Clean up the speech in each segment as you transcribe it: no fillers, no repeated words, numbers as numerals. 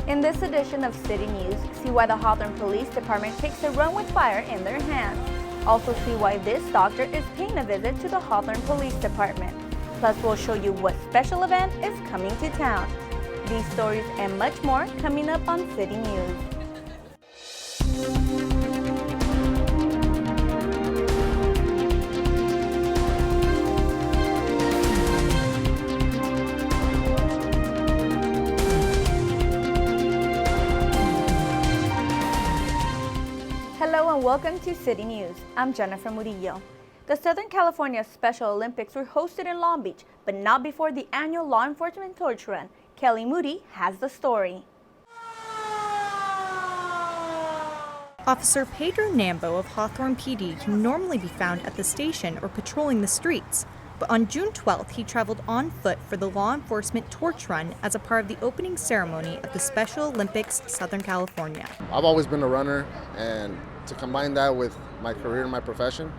In this edition of City News, see why the Hawthorne Police Department takes a run with fire in their hands. Also see why this doctor is paying a visit to the Hawthorne Police Department. Plus, we'll show you what special event is coming to town. These stories and much more coming up on City News. Hello and welcome to City News. I'm Jennifer Murillo. The Southern California Special Olympics were hosted in Long Beach, but not before the annual law enforcement torch run. Kelly Moody has the story. Officer Pedro Nambo of Hawthorne PD can normally be found at the station or patrolling the streets. But on June 12th, he traveled on foot for the law enforcement torch run as a part of the opening ceremony of the Special Olympics Southern California. I've always been a runner, and to combine that with my career and my profession,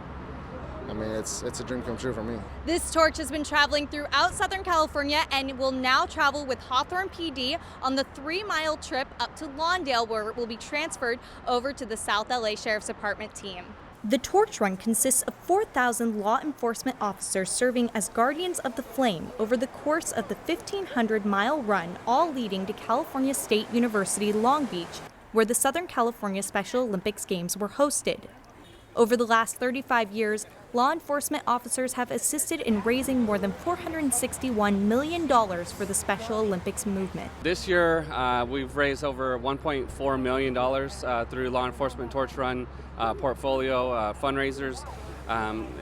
I mean, it's a dream come true for me. This torch has been traveling throughout Southern California and will now travel with Hawthorne PD on the 3-mile trip up to Lawndale, where it will be transferred over to the South LA Sheriff's Department team. The torch run consists of 4,000 law enforcement officers serving as guardians of the flame over the course of the 1,500-mile run, all leading to California State University, Long Beach, where the Southern California Special Olympics Games were hosted. Over the last 35 years, law enforcement officers have assisted in raising more than $461 million for the Special Olympics movement. This year, we've raised over $1.4 million through Law Enforcement Torch Run portfolio fundraisers.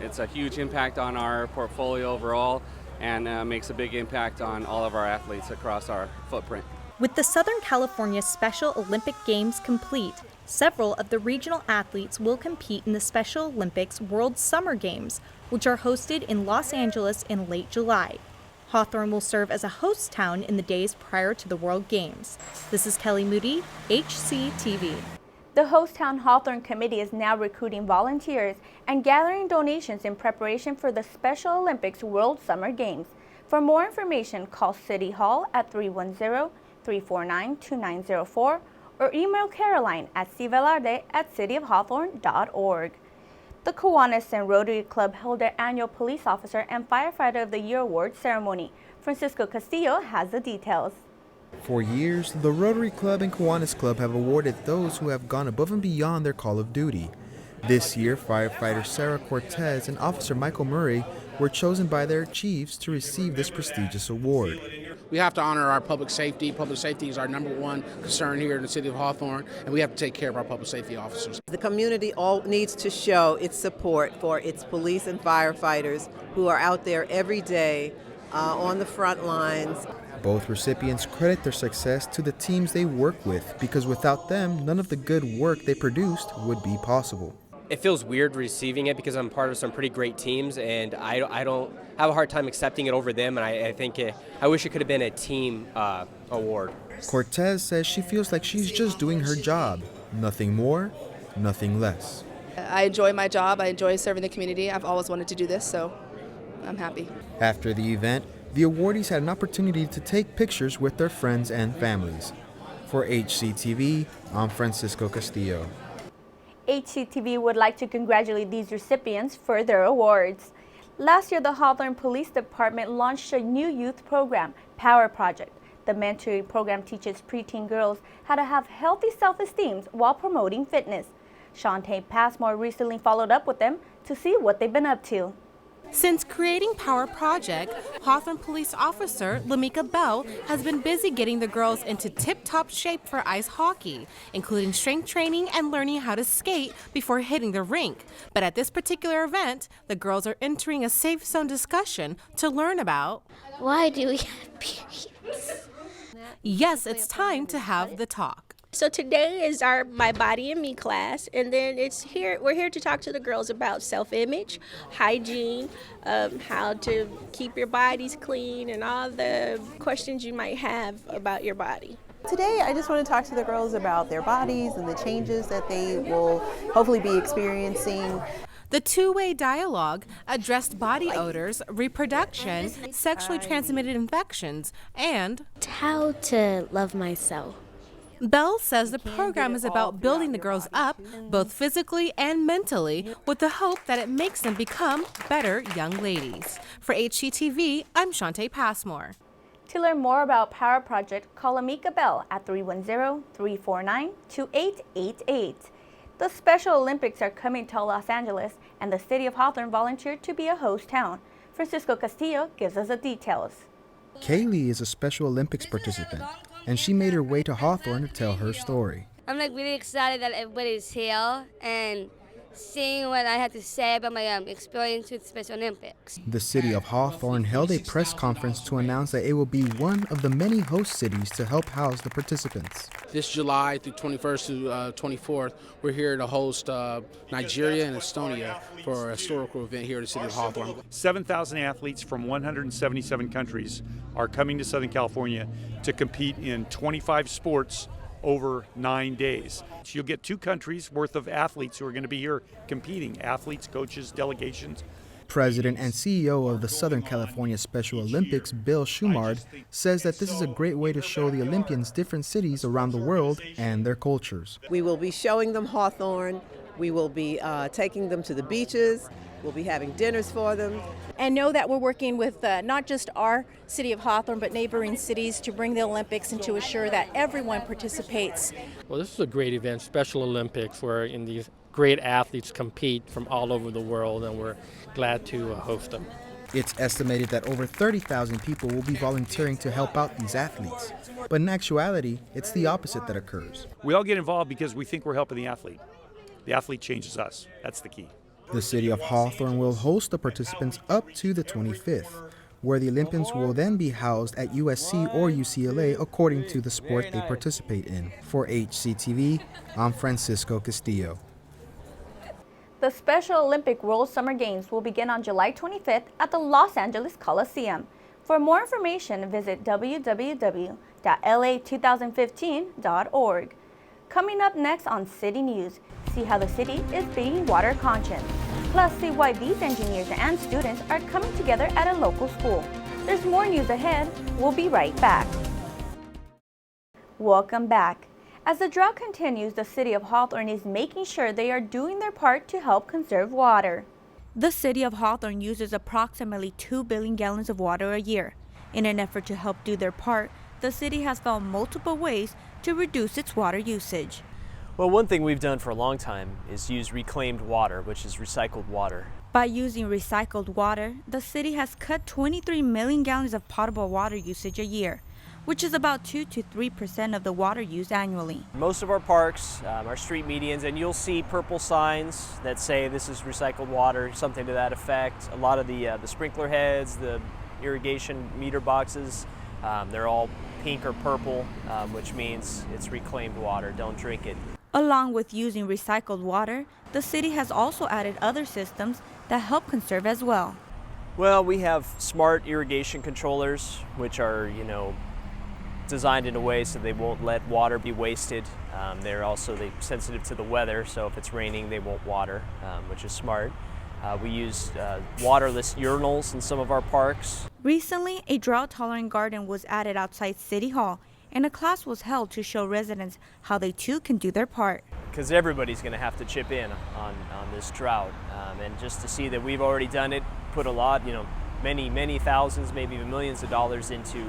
It's a huge impact on our portfolio overall and makes a big impact on all of our athletes across our footprint. With the Southern California Special Olympic Games complete, several of the regional athletes will compete in the Special Olympics World Summer Games, which are hosted in Los Angeles in late July. Hawthorne will serve as a host town in the days prior to the World Games. This is Kelly Moody, HCTV. The Host Town Hawthorne Committee is now recruiting volunteers and gathering donations in preparation for the Special Olympics World Summer Games. For more information, call City Hall at 310-349-2904 or email Caroline at cvelarde@cityofhawthorne.org. The Kiwanis and Rotary Club held their annual Police Officer and Firefighter of the Year award ceremony. Francisco Castillo has the details. For years, the Rotary Club and Kiwanis Club have awarded those who have gone above and beyond their call of duty. This year, firefighter Sarah Cortez and Officer Michael Murray were chosen by their chiefs to receive this prestigious award. We have to honor our public safety. Public safety is our number one concern here in the city of Hawthorne, and we have to take care of our public safety officers. The community all needs to show its support for its police and firefighters who are out there every day on the front lines. Both recipients credit their success to the teams they work with, because without them, none of the good work they produced would be possible. It feels weird receiving it because I'm part of some pretty great teams, and I don't have a hard time accepting it over them, and I think I wish it could have been a team award. Cortez says she feels like she's just doing her job. Nothing more, nothing less. I enjoy my job. I enjoy serving the community. I've always wanted to do this, so I'm happy. After the event, the awardees had an opportunity to take pictures with their friends and families. For HCTV, I'm Francisco Castillo. HCTV would like to congratulate these recipients for their awards. Last year, the Hawthorne Police Department launched a new youth program, Power Project. The mentoring program teaches preteen girls how to have healthy self-esteem while promoting fitness. Shantae Passmore recently followed up with them to see what they've been up to. Since creating Power Project, Hawthorne Police Officer Lamika Bell has been busy getting the girls into tip-top shape for ice hockey, including strength training and learning how to skate before hitting the rink. But at this particular event, the girls are entering a safe zone discussion to learn about, why do we have periods? Yes, it's time to have the talk. So today is our My Body and Me class, and then we're here to talk to the girls about self-image, hygiene, how to keep your bodies clean, and all the questions you might have about your body. Today I just want to talk to the girls about their bodies and the changes that they will hopefully be experiencing. The two-way dialogue addressed body odors, reproduction, sexually transmitted infections, and how to love myself. Bell says the program is about building the girls up, both physically and mentally, with the hope that it makes them become better young ladies. For HGTV, I'm Shantae Passmore. To learn more about Power Project, call Amika Bell at 310-349-2888. The Special Olympics are coming to Los Angeles, and the city of Hawthorne volunteered to be a host town. Francisco Castillo gives us the details. Kaylee is a Special Olympics participant, and she made her way to Hawthorne to tell her story. I'm really excited that everybody's here and seeing what I had to say about my experience with Special Olympics. The city of Hawthorne held a press conference to announce that it will be one of the many host cities to help house the participants. This July through 21st to 24th, we're here to host Nigeria and Estonia for a historical event here in the city of Hawthorne. 7,000 athletes from 177 countries are coming to Southern California to compete in 25 sports over 9 days. So you'll get 2 countries worth of athletes who are going to be here competing, athletes, coaches, delegations. President and CEO of the Southern California Special Olympics, Bill Schumard, says that this is a great way to show the Olympians different cities around the world and their cultures. We will be showing them Hawthorne. We will be taking them to the beaches. We'll be having dinners for them. And know that we're working with not just our city of Hawthorne, but neighboring cities to bring the Olympics and to assure that everyone participates. Well, this is a great event, Special Olympics, where these great athletes compete from all over the world, and we're glad to host them. It's estimated that over 30,000 people will be volunteering to help out these athletes. But in actuality, it's the opposite that occurs. We all get involved because we think we're helping the athlete. The athlete changes us. That's the key. The city of Hawthorne will host the participants up to the 25th, where the Olympians will then be housed at USC or UCLA according to the sport they participate in. For HCTV, I'm Francisco Castillo. The Special Olympic World Summer Games will begin on July 25th at the Los Angeles Coliseum. For more information, visit www.la2015.org. Coming up next on City News, see how the city is being water conscious. Plus, see why these engineers and students are coming together at a local school. There's more news ahead. We'll be right back. Welcome back. As the drought continues, the city of Hawthorne is making sure they are doing their part to help conserve water. The city of Hawthorne uses approximately 2 billion gallons of water a year. In an effort to help do their part, the city has found multiple ways to reduce its water usage. Well, one thing we've done for a long time is use reclaimed water, which is recycled water. By using recycled water, the city has cut 23 million gallons of potable water usage a year, which is about 2 to 3% of the water used annually. Most of our parks, our street medians, and you'll see purple signs that say this is recycled water, something to that effect. A lot of the sprinkler heads, the irrigation meter boxes, they're all pink or purple, which means it's reclaimed water. Don't drink it. Along with using recycled water, the city has also added other systems that help conserve as well. Well, we have smart irrigation controllers, which are, designed in a way so they won't let water be wasted. They're sensitive to the weather, so if it's raining, they won't water, which is smart. We use waterless urinals in some of our parks. Recently, a drought-tolerant garden was added outside City Hall, and a class was held to show residents how they too can do their part. Because everybody's going to have to chip in on this drought, and just to see that we've already done it, put a lot, many thousands, maybe even millions of dollars into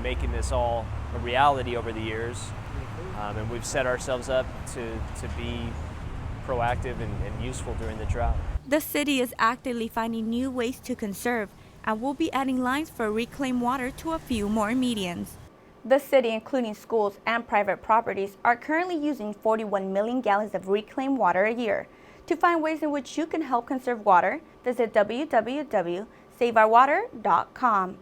making this all a reality over the years, and we've set ourselves up to be proactive and useful during the drought. The city is actively finding new ways to conserve and will be adding lines for reclaimed water to a few more medians. The city, including schools and private properties, are currently using 41 million gallons of reclaimed water a year. To find ways in which you can help conserve water, visit www.saveourwater.com.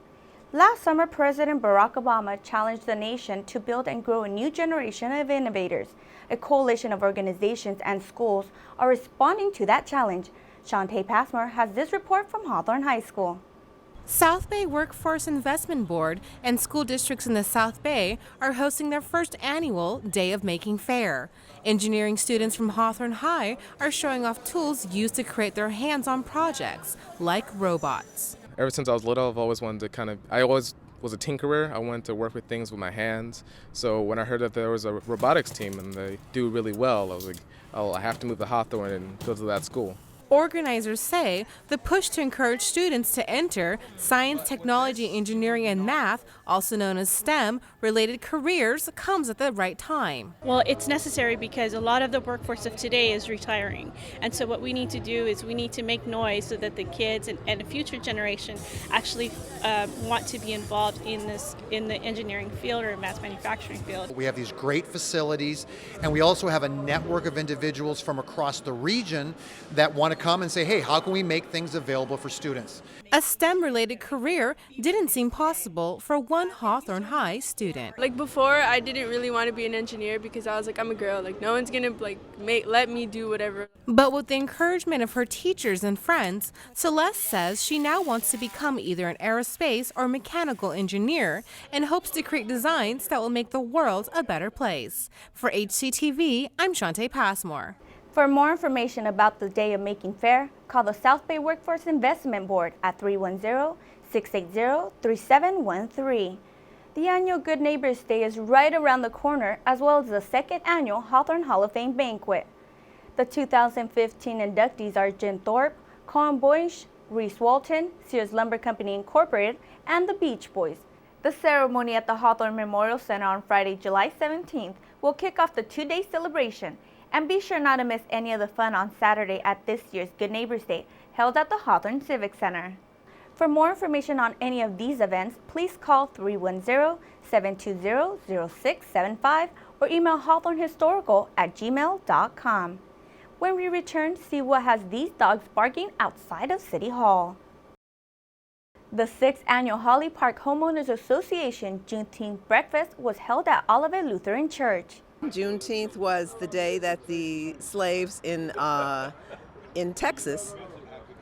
Last summer, President Barack Obama challenged the nation to build and grow a new generation of innovators. A coalition of organizations and schools are responding to that challenge. Shantae Passmore has this report from Hawthorne High School. South Bay Workforce Investment Board and school districts in the South Bay are hosting their first annual Day of Making Faire. Engineering students from Hawthorne High are showing off tools used to create their hands-on projects, like robots. Ever since I was little, I've always wanted to I always was a tinkerer. I wanted to work with things with my hands. So when I heard that there was a robotics team and they do really well, I was like, oh, I have to move to Hawthorne and go to that school. Organizers say the push to encourage students to enter science, technology, engineering, and math, also known as STEM, related careers, comes at the right time. Well, it's necessary because a lot of the workforce of today is retiring. And so what we need to do is we need to make noise so that the kids and the future generation actually want to be involved in the engineering field or mass manufacturing field. We have these great facilities, and we also have a network of individuals from across the region that want to come and say, hey, how can we make things available for students? A STEM-related career didn't seem possible for one Hawthorne High student. Like before, I didn't really want to be an engineer because I was like, I'm a girl. Like no one's gonna let me do whatever. But with the encouragement of her teachers and friends, Celeste says she now wants to become either an aerospace or mechanical engineer and hopes to create designs that will make the world a better place. For HCTV, I'm Shantae Passmore. For more information about the Day of Making Faire, call the South Bay Workforce Investment Board at 310-680-3713. The annual Good Neighbors Day is right around the corner, as well as the second annual Hawthorne Hall of Fame Banquet. The 2015 inductees are Jim Thorpe, Colin Boyce, Reese Walton, Sears Lumber Company Incorporated, and the Beach Boys. The ceremony at the Hawthorne Memorial Center on Friday, July 17th will kick off the two-day celebration. And be sure not to miss any of the fun on Saturday at this year's Good Neighbors Day, held at the Hawthorne Civic Center. For more information on any of these events, please call 310-720-0675 or email hawthornehistorical@gmail.com. When we return, see what has these dogs barking outside of City Hall. The 6th Annual Holly Park Homeowners Association Juneteenth Breakfast was held at Olivet Lutheran Church. Juneteenth was the day that the slaves in Texas,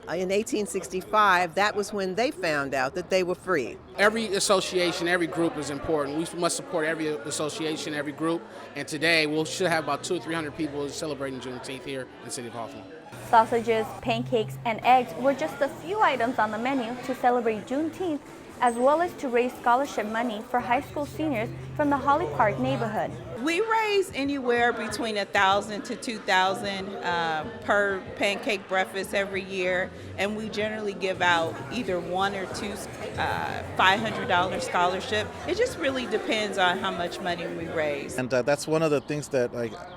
in 1865, that was when they found out that they were free. Every association, every group is important. We must support every association, every group. And today we should have about 200 or 300 people celebrating Juneteenth here in the city of Hawthorne. Sausages, pancakes, and eggs were just a few items on the menu to celebrate Juneteenth, as well as to raise scholarship money for high school seniors from the Holly Park neighborhood. We raise anywhere between $1,000 to $2,000 per pancake breakfast every year, and we generally give out either one or two $500 scholarship. It just really depends on how much money we raise. And that's one of the things that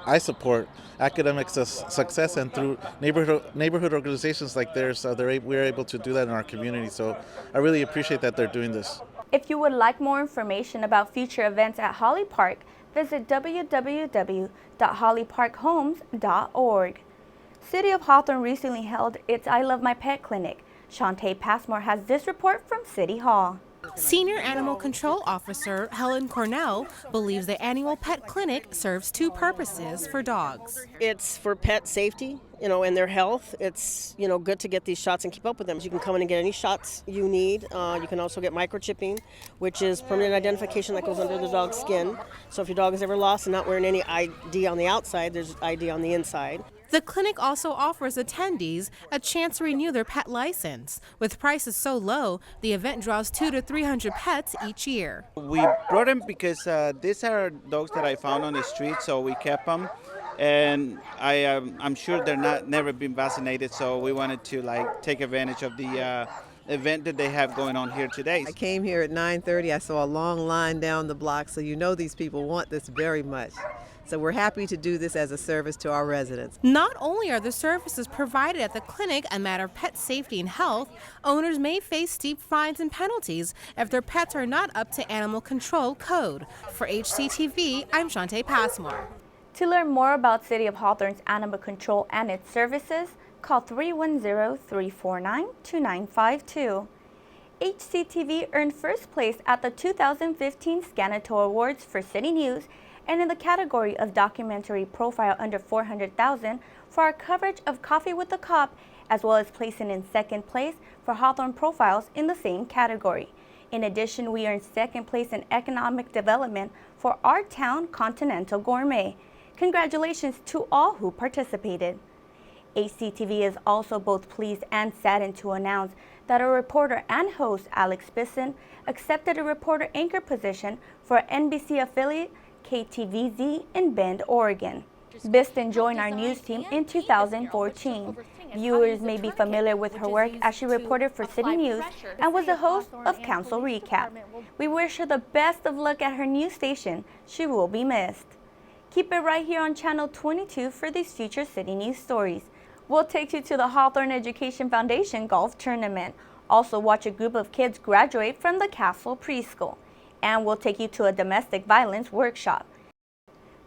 I support, academic success, and through neighborhood organizations like theirs, we're able to do that in our community. So I really appreciate that they're doing this. If you would like more information about future events at Holly Park, visit www.hollyparkhomes.org. City of Hawthorne recently held its I Love My Pet clinic. Shantae Passmore has this report from City Hall. Senior Animal Control Officer Helen Cornell believes the annual pet clinic serves two purposes for dogs. It's for pet safety, and their health. It's, good to get these shots and keep up with them. You can come in and get any shots you need. You can also get microchipping, which is permanent identification that goes under the dog's skin. So if your dog is ever lost and not wearing any ID on the outside, there's ID on the inside. The clinic also offers attendees a chance to renew their pet license. With prices so low, the event draws 200 to 300 pets each year. We brought them because these are dogs that I found on the street, so we kept them. And I'm sure they're never been vaccinated, so we wanted to take advantage of the event that they have going on here today. I came here at 9:30. I saw a long line down the block, so these people want this very much. So we're happy to do this as a service to our residents. Not only are the services provided at the clinic a matter of pet safety and health, owners may face steep fines and penalties if their pets are not up to animal control code. For HCTV, I'm Shantae Passmore. To learn more about City of Hawthorne's animal control and its services, call 310-349-2952. HCTV earned first place at the 2015 Scanato Awards for City News and in the category of documentary profile under 400,000 for our coverage of Coffee with the Cop, as well as placing in second place for Hawthorne profiles in the same category. In addition, we earned second place in economic development for Our Town Continental Gourmet. Congratulations to all who participated. HCTV is also both pleased and saddened to announce that a reporter and host, Alex Biston, accepted a reporter anchor position for NBC affiliate KTVZ in Bend, Oregon. Biston joined our news team in 2014. Viewers may be familiar with her work as she reported for City News and was the host of Council Recap. We wish her the best of luck at her new station. She will be missed. Keep it right here on Channel 22 for these future City News stories. We'll take you to the Hawthorne Education Foundation Golf Tournament. Also watch a group of kids graduate from the Castle Preschool. And we'll take you to a domestic violence workshop.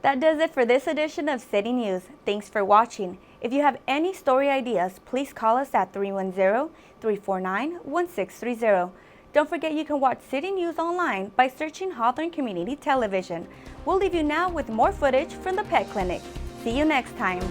That does it for this edition of City News. Thanks for watching. If you have any story ideas, please call us at 310-349-1630. Don't forget you can watch City News online by searching Hawthorne Community Television. We'll leave you now with more footage from the Pet Clinic. See you next time.